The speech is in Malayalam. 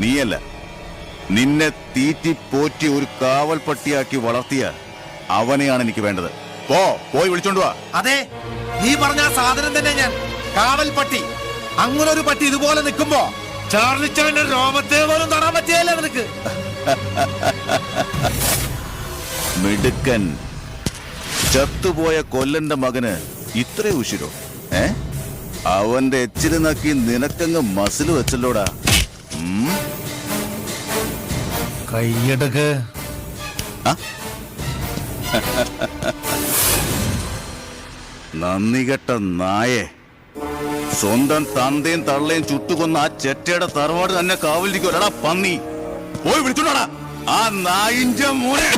നീയല്ല, നിന്നെ തീറ്റി പോറ്റി ഒരു കാവൽ പട്ടിയാക്കി വളർത്തിയ അവനെയാണ് എനിക്ക് വേണ്ടത്. പോയി വിളിച്ചോണ്ട് വാ. അതെ, നീ പറഞ്ഞ സാധനം തന്നെ ഞാൻ. കാവൽ പട്ടി. അങ്ങനെ ഒരു പട്ടി ഇതുപോലെ നിൽക്കുമ്പോ ചാർലിച്ചവന്റെ രോമത്തെ പോലും തൊടാൻ പറ്റിയല്ലേ നിനക്ക്? മിടുക്കൻ. ചത്തുപോയ കൊല്ലന്റെ മകന് ഇത്രേ ഉശിരോ? അവന്റെ എച്ചില് നക്കി നിനക്കങ്ങ് മസിൽ വെച്ചല്ലോടാ. കൈയെടുക്ക്. നന്ദി കെട്ട നായെ. സ്വന്തം തന്തയും തള്ളയും ചുട്ടുകൊന്ന ആ ചെറ്റയുടെ തറവാട് തന്നെ കാവലിരിക്കുവല്ലടാ പന്നി. പോയി വിളിച്ചോടാ ആ നായിന്റെ മോനെ.